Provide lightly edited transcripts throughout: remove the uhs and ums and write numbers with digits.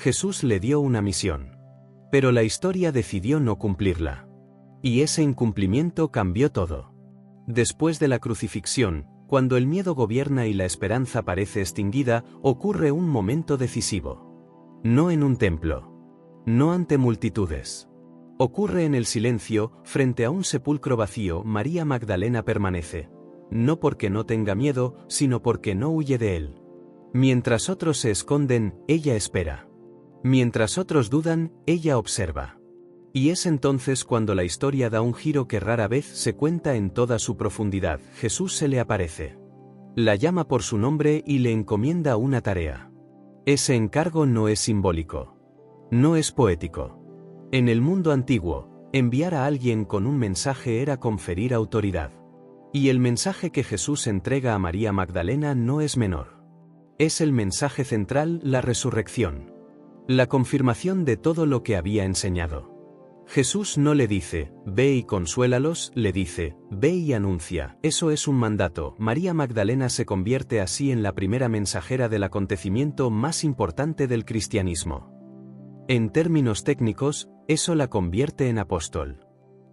Jesús le dio una misión. Pero la historia decidió no cumplirla. Y ese incumplimiento cambió todo. Después de la crucifixión, cuando el miedo gobierna y la esperanza parece extinguida, ocurre un momento decisivo. No en un templo. No ante multitudes. Ocurre en el silencio, frente a un sepulcro vacío. María Magdalena permanece. No porque no tenga miedo, sino porque no huye de él. Mientras otros se esconden, ella espera. Mientras otros dudan, ella observa. Y es entonces cuando la historia da un giro que rara vez se cuenta en toda su profundidad. Jesús se le aparece. La llama por su nombre y le encomienda una tarea. Ese encargo no es simbólico. No es poético. En el mundo antiguo, enviar a alguien con un mensaje era conferir autoridad. Y el mensaje que Jesús entrega a María Magdalena no es menor. Es el mensaje central, la resurrección. La confirmación de todo lo que había enseñado. Jesús no le dice, ve y consuélalos, le dice, ve y anuncia. Eso es un mandato. María Magdalena se convierte así en la primera mensajera del acontecimiento más importante del cristianismo. En términos técnicos, eso la convierte en apóstol.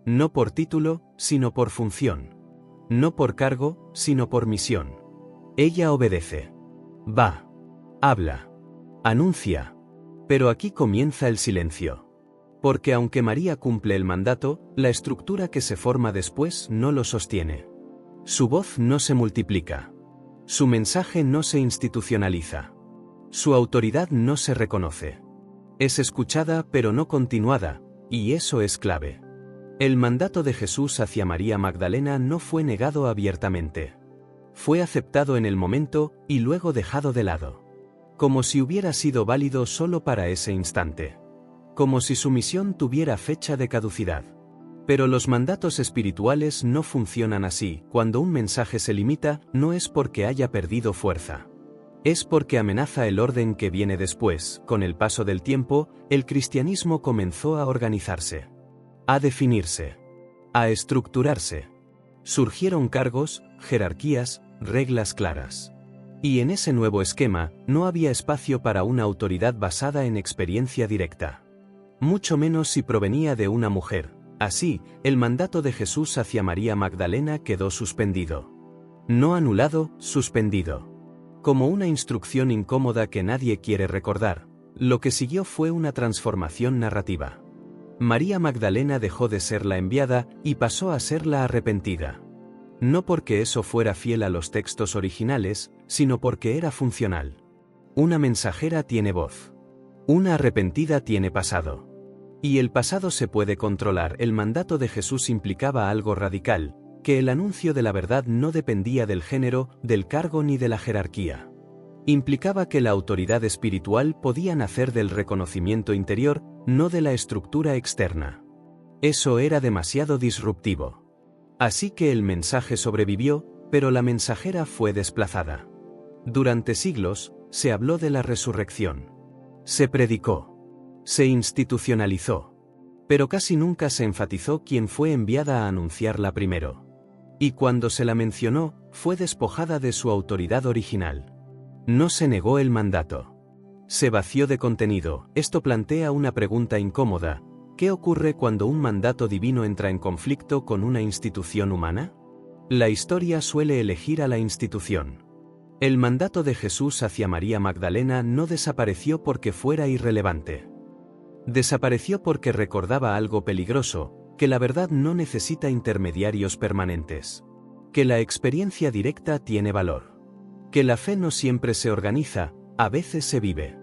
No por título, sino por función. No por cargo, sino por misión. Ella obedece. Va. Habla. Anuncia. Pero aquí comienza el silencio. Porque aunque María cumple el mandato, la estructura que se forma después no lo sostiene. Su voz no se multiplica. Su mensaje no se institucionaliza. Su autoridad no se reconoce. Es escuchada pero no continuada, y eso es clave. El mandato de Jesús hacia María Magdalena no fue negado abiertamente. Fue aceptado en el momento y luego dejado de lado. Como si hubiera sido válido solo para ese instante. Como si su misión tuviera fecha de caducidad. Pero los mandatos espirituales no funcionan así. Cuando un mensaje se limita, no es porque haya perdido fuerza. Es porque amenaza el orden que viene después. Con el paso del tiempo, el cristianismo comenzó a organizarse. A definirse. A estructurarse. Surgieron cargos, jerarquías, reglas claras. Y en ese nuevo esquema, no había espacio para una autoridad basada en experiencia directa. Mucho menos si provenía de una mujer. Así, el mandato de Jesús hacia María Magdalena quedó suspendido. No anulado, suspendido. Como una instrucción incómoda que nadie quiere recordar, lo que siguió fue una transformación narrativa. María Magdalena dejó de ser la enviada y pasó a ser la arrepentida. No porque eso fuera fiel a los textos originales, sino porque era funcional. Una mensajera tiene voz. Una arrepentida tiene pasado. Y el pasado se puede controlar. El mandato de Jesús implicaba algo radical, que el anuncio de la verdad no dependía del género, del cargo ni de la jerarquía. Implicaba que la autoridad espiritual podía nacer del reconocimiento interior, no de la estructura externa. Eso era demasiado disruptivo. Así que el mensaje sobrevivió, pero la mensajera fue desplazada. Durante siglos, se habló de la resurrección. Se predicó. Se institucionalizó. Pero casi nunca se enfatizó quién fue enviada a anunciarla primero. Y cuando se la mencionó, fue despojada de su autoridad original. No se negó el mandato. Se vació de contenido. Esto plantea una pregunta incómoda. ¿Qué ocurre cuando un mandato divino entra en conflicto con una institución humana? La historia suele elegir a la institución. El mandato de Jesús hacia María Magdalena no desapareció porque fuera irrelevante. Desapareció porque recordaba algo peligroso, que la verdad no necesita intermediarios permanentes. Que la experiencia directa tiene valor. Que la fe no siempre se organiza, a veces se vive.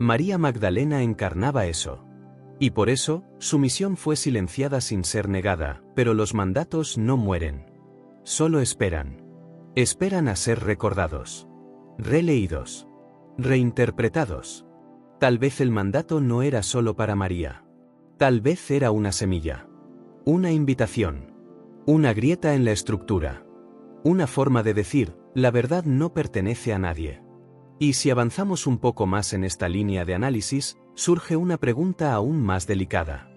María Magdalena encarnaba eso. Y por eso, su misión fue silenciada sin ser negada, pero los mandatos no mueren. Solo esperan. Esperan a ser recordados. Releídos. Reinterpretados. Tal vez el mandato no era solo para María. Tal vez era una semilla. Una invitación. Una grieta en la estructura. Una forma de decir, la verdad no pertenece a nadie. Y si avanzamos un poco más en esta línea de análisis, surge una pregunta aún más delicada.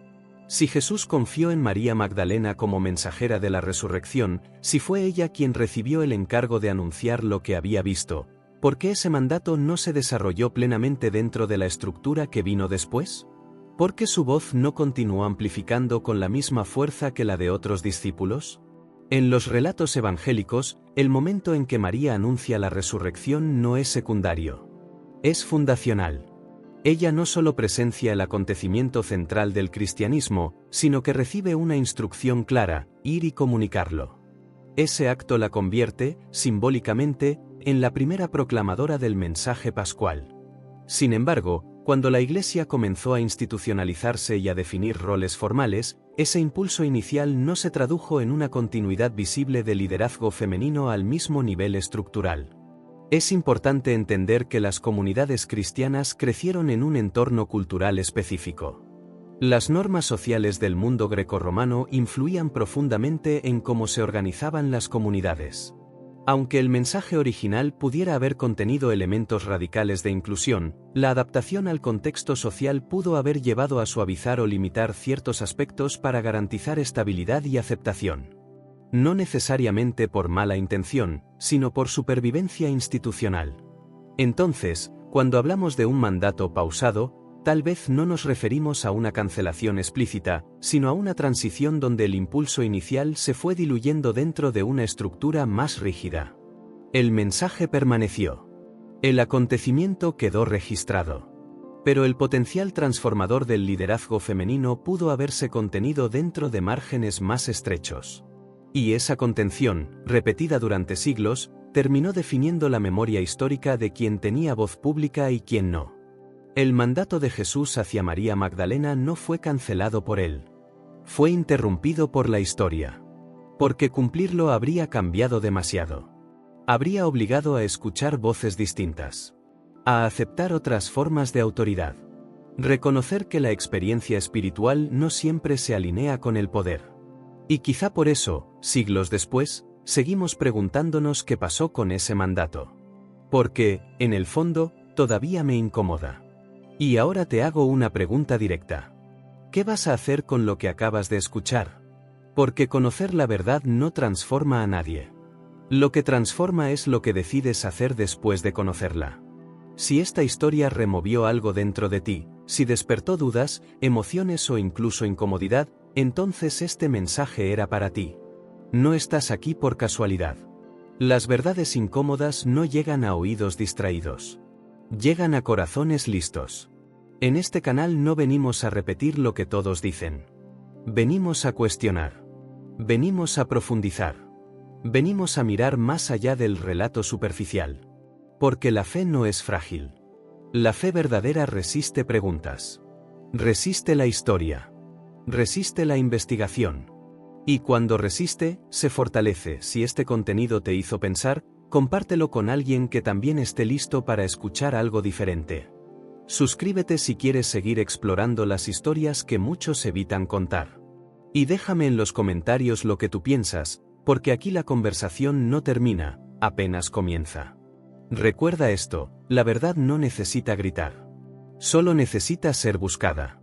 Si Jesús confió en María Magdalena como mensajera de la resurrección, si fue ella quien recibió el encargo de anunciar lo que había visto, ¿Por qué ese mandato no se desarrolló plenamente dentro de la estructura que vino después? ¿Por qué su voz no continuó amplificando con la misma fuerza que la de otros discípulos? En los relatos evangélicos, el momento en que María anuncia la resurrección no es secundario. Es fundacional. Ella no solo presencia el acontecimiento central del cristianismo, sino que recibe una instrucción clara: ir y comunicarlo. Ese acto la convierte, simbólicamente, en la primera proclamadora del mensaje pascual. Sin embargo, cuando la Iglesia comenzó a institucionalizarse y a definir roles formales, ese impulso inicial no se tradujo en una continuidad visible de liderazgo femenino al mismo nivel estructural. Es importante entender que las comunidades cristianas crecieron en un entorno cultural específico. Las normas sociales del mundo grecorromano influían profundamente en cómo se organizaban las comunidades. Aunque el mensaje original pudiera haber contenido elementos radicales de inclusión, la adaptación al contexto social pudo haber llevado a suavizar o limitar ciertos aspectos para garantizar estabilidad y aceptación. No necesariamente por mala intención, sino por supervivencia institucional. Entonces, cuando hablamos de un mandato pausado, tal vez no nos referimos a una cancelación explícita, sino a una transición donde el impulso inicial se fue diluyendo dentro de una estructura más rígida. El mensaje permaneció. El acontecimiento quedó registrado. Pero el potencial transformador del liderazgo femenino pudo haberse contenido dentro de márgenes más estrechos. Y esa contención, repetida durante siglos, terminó definiendo la memoria histórica de quien tenía voz pública y quien no. El mandato de Jesús hacia María Magdalena no fue cancelado por él. Fue interrumpido por la historia. Porque cumplirlo habría cambiado demasiado. Habría obligado a escuchar voces distintas. A aceptar otras formas de autoridad. Reconocer que la experiencia espiritual no siempre se alinea con el poder. Y quizá por eso, siglos después, seguimos preguntándonos qué pasó con ese mandato. Porque, en el fondo, todavía me incomoda. Y ahora te hago una pregunta directa. ¿Qué vas a hacer con lo que acabas de escuchar? Porque conocer la verdad no transforma a nadie. Lo que transforma es lo que decides hacer después de conocerla. Si esta historia removió algo dentro de ti, si despertó dudas, emociones o incluso incomodidad, entonces este mensaje era para ti. No estás aquí por casualidad. Las verdades incómodas no llegan a oídos distraídos. Llegan a corazones listos. En este canal no venimos a repetir lo que todos dicen. Venimos a cuestionar. Venimos a profundizar. Venimos a mirar más allá del relato superficial. Porque la fe no es frágil. La fe verdadera resiste preguntas. Resiste la historia. Resiste la investigación. Y cuando resiste, se fortalece. Si este contenido te hizo pensar, compártelo con alguien que también esté listo para escuchar algo diferente. Suscríbete si quieres seguir explorando las historias que muchos evitan contar. Y déjame en los comentarios lo que tú piensas, porque aquí la conversación no termina, apenas comienza. Recuerda esto, la verdad no necesita gritar. Solo necesita ser buscada.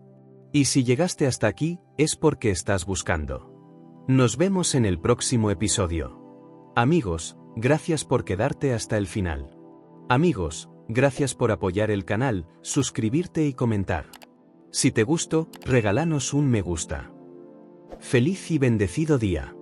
Y si llegaste hasta aquí, es porque estás buscando. Nos vemos en el próximo episodio. Amigos, gracias por quedarte hasta el final. Amigos, gracias por apoyar el canal, suscribirte y comentar. Si te gustó, regálanos un me gusta. Feliz y bendecido día.